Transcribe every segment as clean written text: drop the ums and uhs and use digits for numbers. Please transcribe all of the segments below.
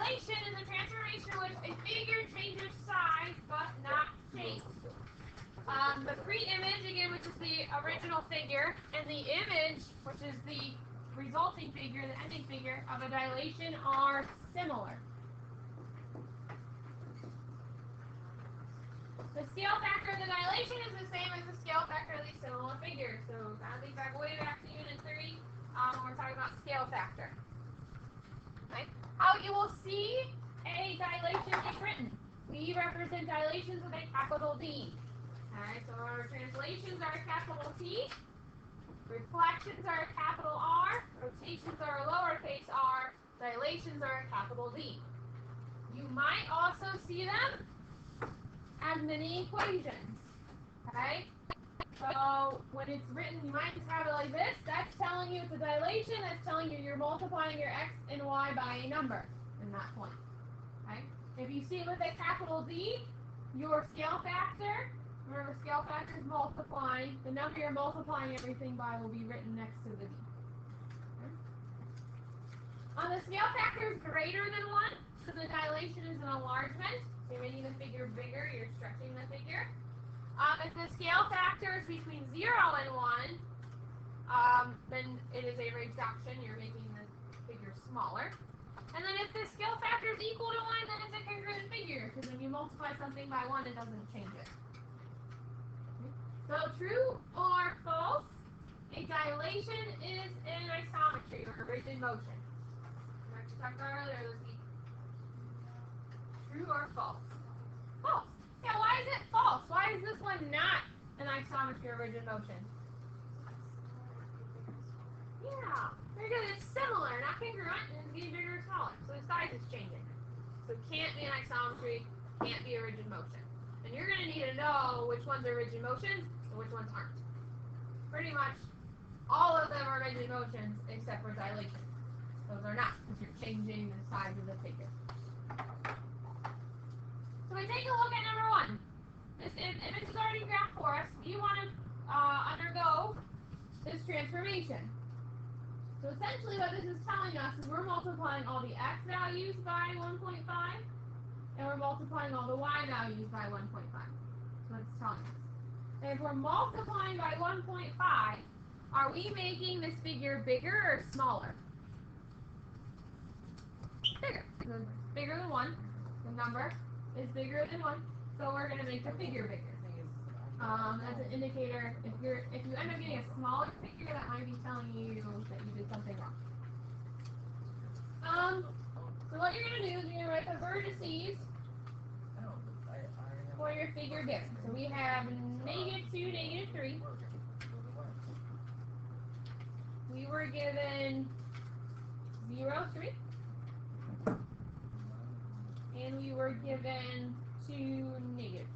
dilation is a transformation in which a figure changes size but not shape. The pre-image, again, which is the original figure, and the image, which is the resulting figure, the ending figure of a dilation, are similar. The scale factor of the dilation is the same as the scale factor of these similar figures. So kind of think back way back to Unit 3 when we're talking about scale factor. Right? How you will see a dilation is written. We represent dilations with a capital D. Alright, so our translations are a capital T. Reflections are a capital R. Rotations are a lowercase r. Dilations are a capital D. You might also see them as mini equations. Okay? So when it's written, you might just have it like this. That's telling you it's a dilation. That's telling you you're multiplying your x and y by a number in that point. Okay? If you see it with a capital D, your scale factor, remember scale factor is multiplying. The number you're multiplying everything by will be written next to the D. Okay? The scale factor is greater than 1, so the dilation is an enlargement. So you're making the figure bigger, you're stretching the figure. If the scale factor is between 0 and 1, then it is a reduction, you're making the figure smaller. And then if the scale factor is equal to 1, then it's a congruent figure, because when you multiply something by 1, it doesn't change it. So true or false, a dilation is an isometry, or a rigid motion. Like we talked about earlier this week. True or false? False. Yeah, why is it false? Why is this one not an isometry or rigid motion? Yeah, because it's similar, not congruent, and it's getting bigger or smaller. So the size is changing. So it can't be an isometry, can't be a rigid motion. And you're going to need to know which ones are rigid motions and which ones aren't. Pretty much all of them are rigid motions except for dilation. Those are not, because you're changing the size of the figure. So we take a look at number 1. This image is already graphed for us. We want to undergo this transformation. So essentially what this is telling us is we're multiplying all the x values by 1.5, and we're multiplying all the y values by 1.5. That's what it's telling us. And if we're multiplying by 1.5, are we making this figure bigger or smaller? Bigger. So it's bigger than 1. The number is bigger than 1, so we're going to make the figure bigger. That's an indicator. If you end up getting a smaller figure, that might be telling you that you did something wrong. So what you're going to do is you're going to write the vertices for your figure given. So we have -2, -3. We were given 0, 3. And we were given 2, -3.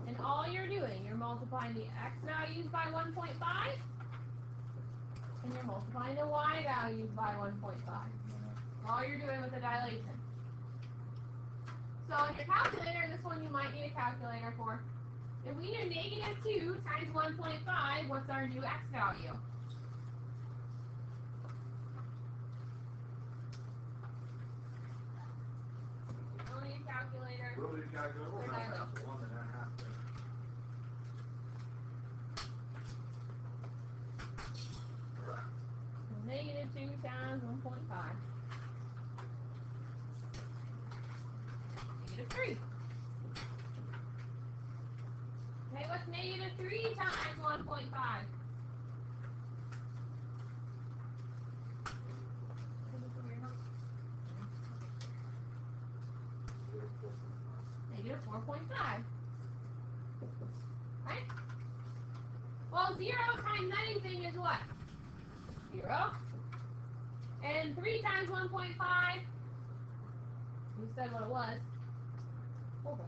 And all you're doing, you're multiplying the x values by 1.5, and you're multiplying the y values by 1.5. All you're doing with the dilation. So in your calculator, this one you might need a calculator for. If we do -2 times 1.5, what's our new x value? Only a calculator. We'll do calculator. We'll not have the one that I have to. -2 times 1.5. -3. Okay, what's -3 times 1.5? -4.5. Right? Well, 0 times anything is what? 0. And 3 times 1.5, you said what it was. 4.5.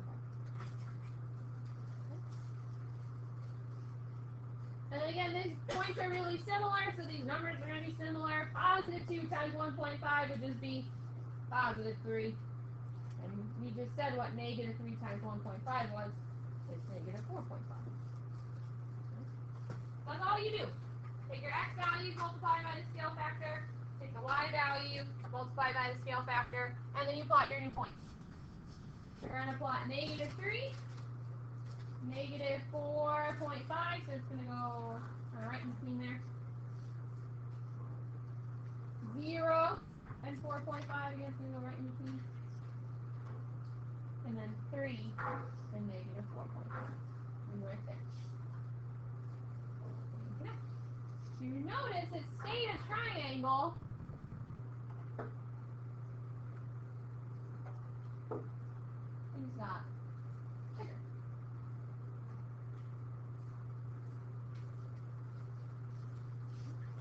And again, these points are really similar, so these numbers are going to be similar. +2 times 1.5 would just be +3. And we just said what -3 times 1.5 was. It's -4.5. That's all you do. Take your x value, multiply by the scale factor, take the y value, multiply by the scale factor, and then you plot your new points. You're going to plot -3, -4.5, so it's going to go right in between there. 0 and 4.5, again, it's going to go right in between. And then 3 and -4.5. And right there. You notice it stayed a triangle. Things got bigger.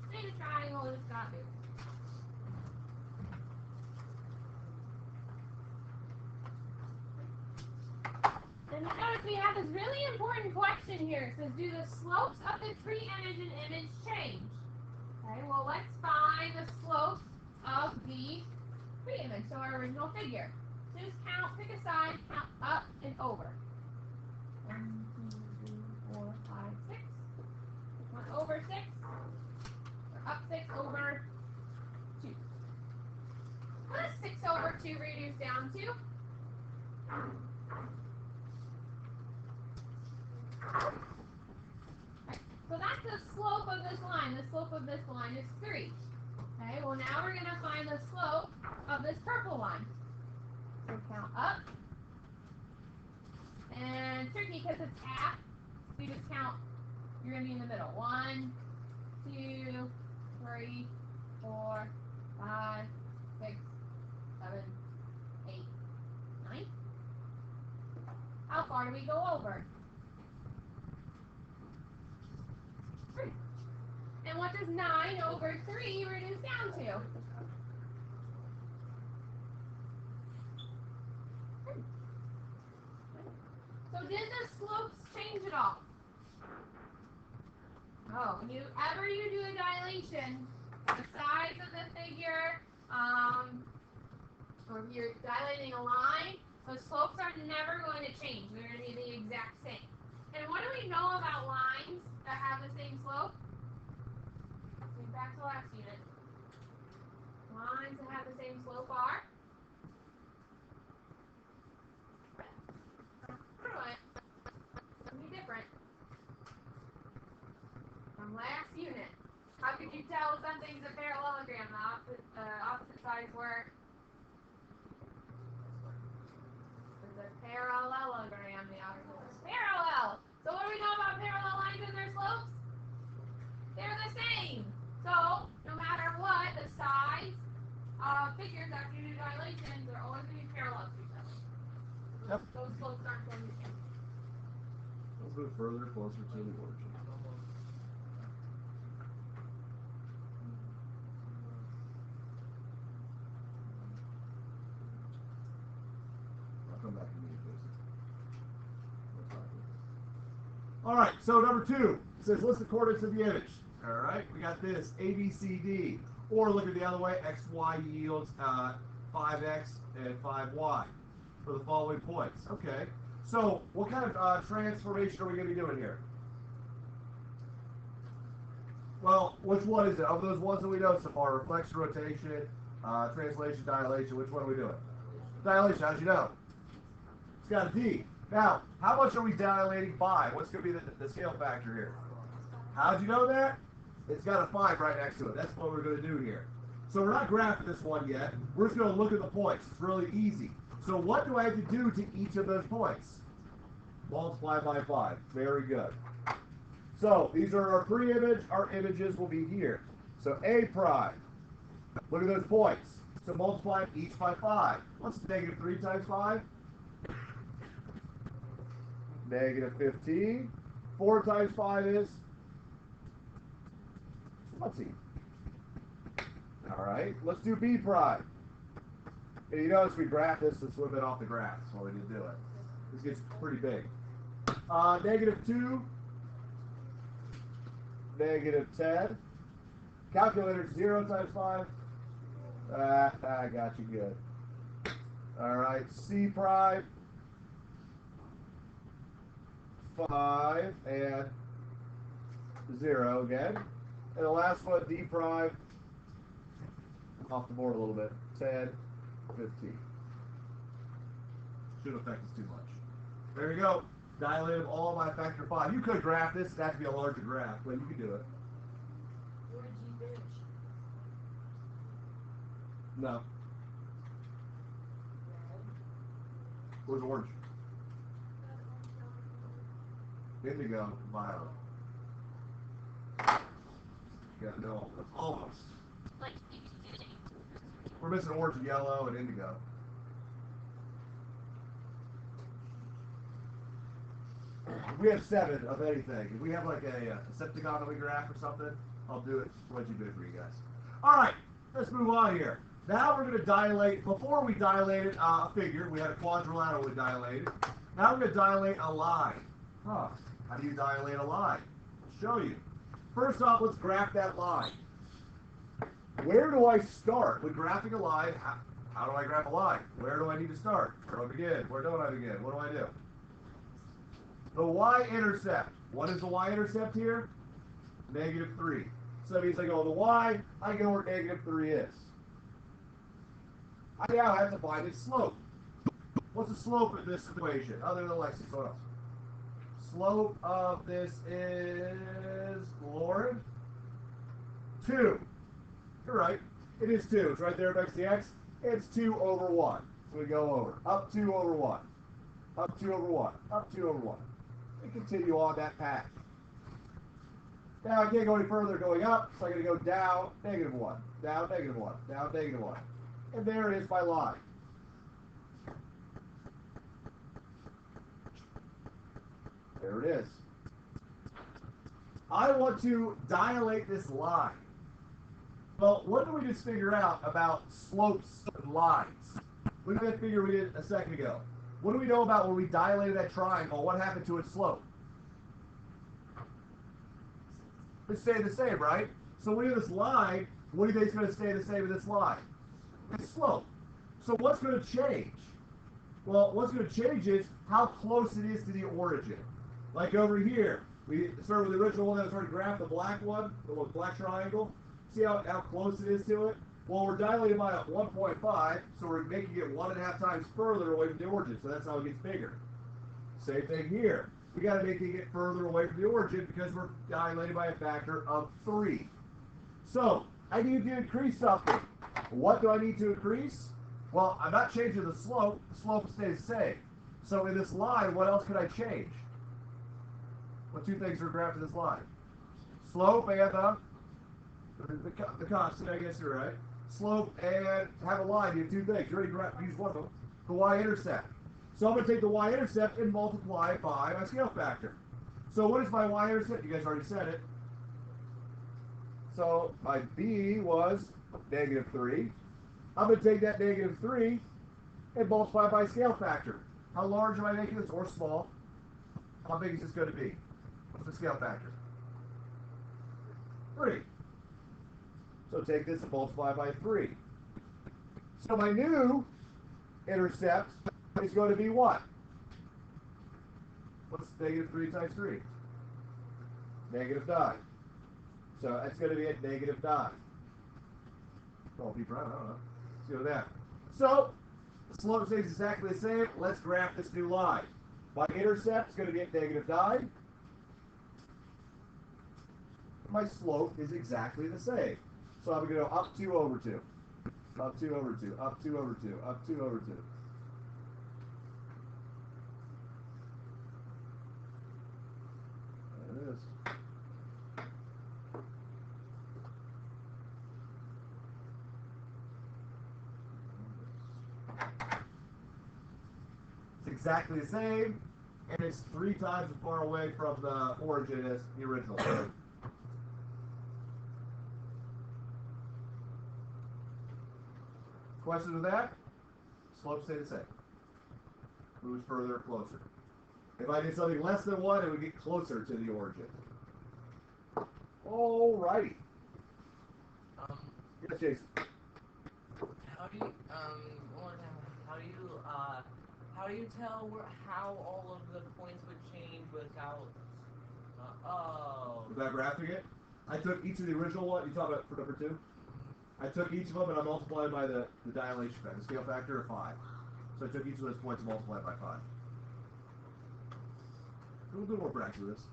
Stayed a triangle, just got bigger. And notice we have this really important question here. It says, do the slopes of the tree image and image change? Okay, well, let's find the slopes of the tree image, so our original figure. So just count, pick a side, count up and over. 1, 2, 3, 4, 5, 6. 1 over 6. Or up 6 over 2. What does 6 over 2 reduce down to? So that's the slope of this line. The slope of this line is 3. Okay, well now we're going to find the slope of this purple line. So count up. And tricky because it's half. So you just count, you're going to be in the middle. 1, 2, 3, 4, 5, 6, 7, 8, 9. How far do we go over? 3. And what does 9 over 3 reduce down to? 3. So did the slopes change at all? Oh, whenever you do a dilation, the size of the figure, or if you're dilating a line, the slopes are never going to change. They're going to be the exact same. And what do we know about lines that have the same slope? Back to last unit. Lines that have the same slope are different from last unit. How could you tell something's a parallelogram? The opposite sides were. It's a parallelogram. The opposite is parallel. So what do we know about parallel lines and their slopes? They're the same. So no matter what, the size of figures after you do dilations are always going to be parallel to each other. Yep. Those slopes aren't going to change. Let's move further, closer to the origin. I'll come back to me, Jason. All right, so number 2 says list the coordinates of the image. All right, we got this A, B, C, D. Or look at the other way, X, Y yields 5X and 5Y for the following points. Okay, so what kind of transformation are we going to be doing here? Well, which one is it? Of those ones that we know so far, reflection, rotation, translation, dilation, which one are we doing? Dilation, how'd you know? It's got a D. Now, how much are we dilating by? What's going to be the scale factor here? How'd you know that? It's got a 5 right next to it. That's what we're going to do here. So we're not graphing this one yet. We're just going to look at the points. It's really easy. So what do I have to do to each of those points? Multiply by 5. Very good. So these are our pre-image. Our images will be here. So A prime. Look at those points. So multiply each by 5. What's -3 times 5? -15. 4 times 5 is 20. All right, let's do B prime. And you notice we graph this a little bit off the graphs while we didn't do it. This gets pretty big. -2, -10. Calculator 0 times 5. I got you good. All right, C prime. 5 and 0 again. And the last one, d prime, off the board a little bit, 10, 15. Shouldn't affect us too much. There you go. Dilated all by factor 5. You could graph this. It has to be a larger graph, but you can do it. Where did you finish? No. Where's orange? Indigo, violet. Yeah, no, almost. We're missing orange and yellow and indigo. We have 7 of anything. If we have like a septagon that we graph or something, I'll do it. What you do for you guys. All right, let's move on here. Now we're going to dilate. Before we dilated a figure, we had a quadrilateral we dilated. Now we're going to dilate a line. Huh. How do you dilate a line? I'll show you. First off, let's graph that line. Where do I start with graphing a line? How do I graph a line? Where do I need to start? Where do I begin? Where don't I begin? What do I do? The y-intercept. What is the y-intercept here? -3. So that means I go the y, I go where -3 is. I now have to find its slope. What's the slope of this equation? Other than Lexus, what else? Slope of this is, Lauren? 2. You're right. It is 2. It's right there next to the x. It's 2 over 1. So we go over. Up 2 over 1. Up 2 over 1. Up 2 over 1. And continue on that path. Now I can't go any further going up, so I'm going to go down -1. Down -1. Down -1. And there it is, my line. There it is. I want to dilate this line. Well, what did we just figure out about slopes and lines? Look at that figure we did a second ago. What do we know about when we dilated that triangle? What happened to its slope? It stayed the same, right? So when you have this line, what do you think is going to stay the same with this line? Its slope. So what's going to change? Well, what's going to change is how close it is to the origin. Like over here, we started with the original one that was already graphed, the black one, the black triangle. See how close it is to it? Well, we're dilating by 1.5, so we're making it 1.5 times further away from the origin, so that's how it gets bigger. Same thing here. We got to make it get further away from the origin because we're dilated by a factor of 3. So, I need to increase something. What do I need to increase? Well, I'm not changing the slope. The slope stays the same. So in this line, what else could I change? What 2 things are graphed in this line? Slope and the constant, I guess you're right. Slope and have a line. You have 2 things. You already used one of them. The y-intercept. So I'm going to take the y-intercept and multiply it by my scale factor. So what is my y-intercept? You guys already said it. So my b was -3. I'm going to take that -3 and multiply by scale factor. How large am I making this, or small? How big is this going to be? What's the scale factor? 3. So take this and multiply by 3. So my new intercept is going to be what? What's -3 times 3? -9. So that's going to be at -9. Well, be proud, I don't know. Let's go with that. So the slope stays exactly the same. Let's graph this new line. My intercept is going to be at -9. My slope is exactly the same. So I'm going to go up 2 over 2. Up 2 over 2. Up 2 over 2. Up 2 over 2. There it is. It's exactly the same, and it's 3 times as far away from the origin as the original. Questions with that? Slope stay the same. Moves further or closer. If I did something less than 1, it would get closer to the origin. Alrighty. Yes, Jason. How do you how do you tell how all of the points would change without Oh. Without graphing it, I took each of the original one. You talk about for number 2. I took each of them and I multiplied by the dilation factor, the scale factor of 5. So I took each of those points and multiplied by 5. We'll do more practice with this.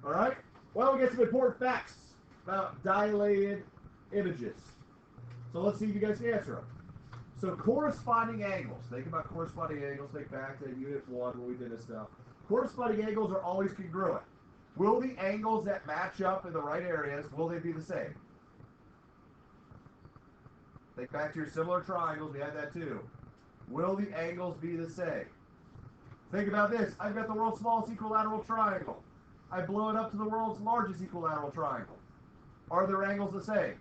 All right. Well, we get some important facts about dilated images. So let's see if you guys can answer them. So corresponding angles. Think about corresponding angles. Think back to Unit 1 when we did this stuff. Corresponding angles are always congruent. Will the angles that match up in the right areas, will they be the same? Think back to your similar triangles. We had that too. Will the angles be the same? Think about this. I've got the world's smallest equilateral triangle. I blow it up to the world's largest equilateral triangle. Are their angles the same?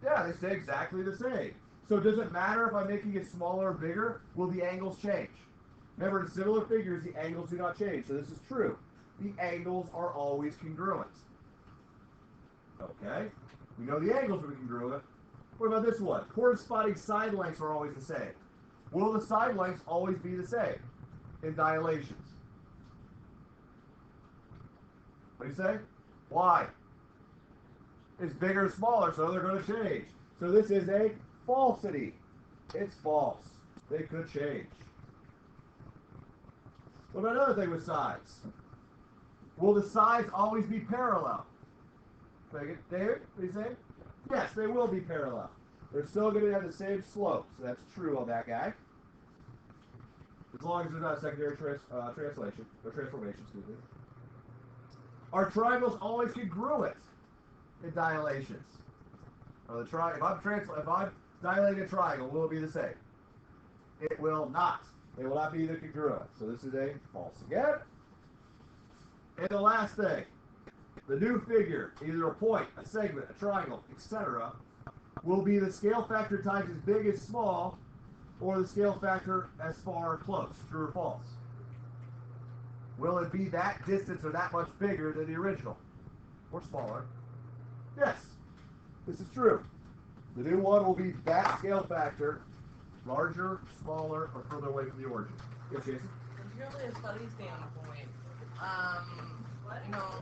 Yeah, they stay exactly the same. So does it matter if I'm making it smaller or bigger? Will the angles change? Remember, in similar figures, the angles do not change. So this is true. The angles are always congruent. Okay? We know the angles will be congruent. What about this one? Corresponding side lengths are always the same. Will the side lengths always be the same in dilations? What do you say? Why? It's bigger or smaller, so they're going to change. So this is a falsity. It's false. They could change. What about another thing with sides? Will the sides always be parallel? David, what do you say? Yes, they will be parallel. They're still going to have the same slope, so that's true on that guy. As long as there's not a secondary translation, or transformation, excuse me. Are triangles always congruent in dilations? If I'm dilating a triangle, will it be the same? It will not. It will not be either congruent. So this is a false again. And the last thing, the new figure, either a point, a segment, a triangle, etc., will be the scale factor times as big as small, or the scale factor as far or close, true or false? Will it be that distance or that much bigger than the original? Or smaller? Yes, this is true. The new one will be that scale factor, larger, smaller, or further away from the origin. Yes, Jason? From purely a study standpoint, you know,